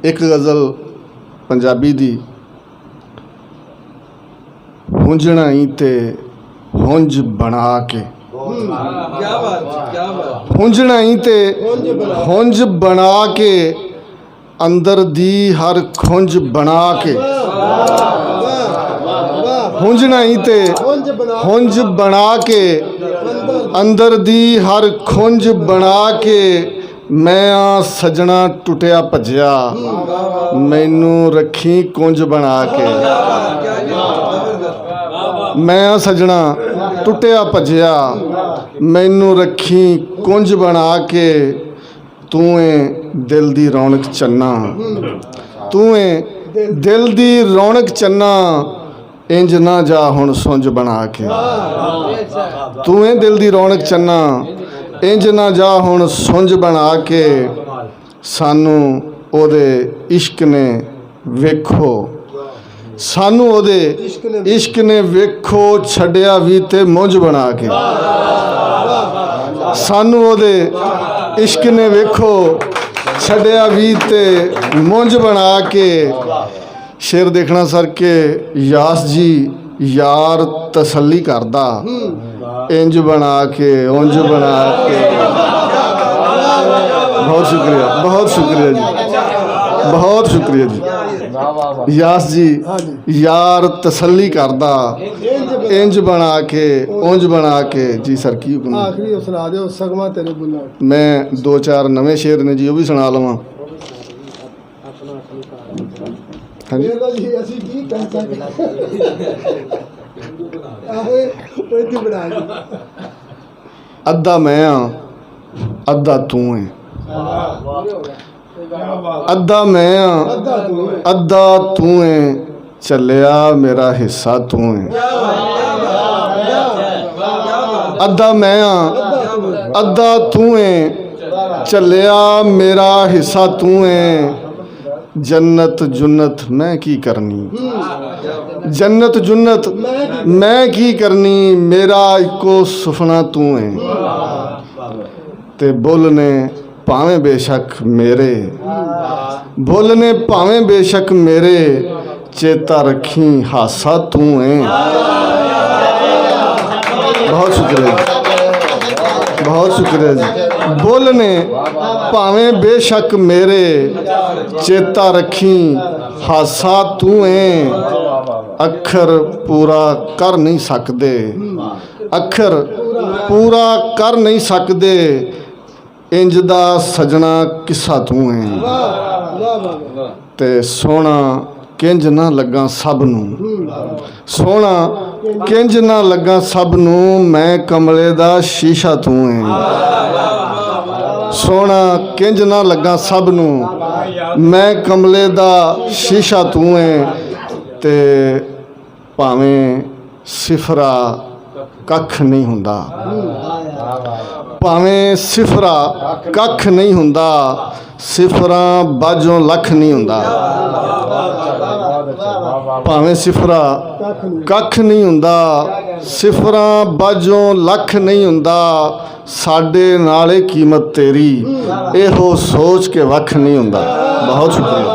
एक गज़ल पंजाबी दी हुंजना ही ते हुंज बना के, हुंजना ही ते हुंज बना के, अंदर दी हर खुंज बना के, हुंजना ही ते हुंज बना के, अंदर दी हर खुंज बना के, मैं आ सजना टुटिया भजिया, मैनू रखी कुंज बना के। मैं आ सजना टुटिया भजिया, मैनू रखी कुंज बना के, तू है दिल दी रौनक चन्ना, तू है दिल दी रौनक चन्ना, इंज ना जा हुण सुंज बना के। तू है दिल दी रौनक चन्ना, इंज ना जा हुण सुंज बना के, सानू ओदे इश्क ने वेखो, सानू ओदे इश्क ने वेखो, छड्डिया भी ते मुंज बना के। सानू ओदे इश्क ने वेखो, छड्डिया भी ते मुंज बना के। शेर देखना सर के यास जी यार तसल्ली करदा, इंज बना के उंज बना के। बहुत शुक्रिया, बहुत शुक्रिया जी, बहुत शुक्रिया जी। यास जी यार तसल्ली करदा, इंज बना के उंज बना के। जी सर की हुक्म? आखिरी सुना दो सगमा तेरे बुला। मैं दो चार नवे शेर ने जी वो भी सुना लवां। हाँ जी जी ਅਸੀਂ ਕੀ ਕਹਿ ਸਕਦੇ ਆਹੇ ਕੋਈ ਤੇ ਬਣਾ ਦੇ। अद्धा मैं हाँ अद्धा तू है, अद्धा मैं हाँ अद्धा तू है, चलिया मेरा हिस्सा तू है। अद्धा मैं हाँ अद्धा तू है, चलिया मेरा हिस्सा तू है। जन्नत जुन्नत मैं की करनी, जन्नत जुन्नत मैं की करनी, मेरा इको सुफना तू है। ते बोलने भावें बेशक मेरे, बोलने भावें बेशक मेरे, चेता रखी हासा तू है। बहुत शुक्रिया जी, बहुत शुक्रिया जी। बोलने भावें बेशक मेरे, चेता रखी हासा तू है। अखर पूरा कर नहीं सकते, अखर पूरा कर नहीं सकते, इंज दा सजना किस्सा तू है। ते सोना किंज ना लगा सब नू, सोना किंज ना लगा सब नू, मैं कमले दा शीशा तू है। सोना किंज ना लगा सब नू, मैं कमले दा शीशा तू है। ते भावें सिफरा कख नहीं हुंदा, भावें सिफरा कख नहीं हुंदा, सिफरा बाजों लख नहीं हुंदा। भावें सिफरा कख नहीं हुंदा, सिफरा बाजों लख नहीं हुंदा, साडे नाले कीमत तेरी, एहो सोच के वख नहीं हुंदा। बहुत शुक्रिया।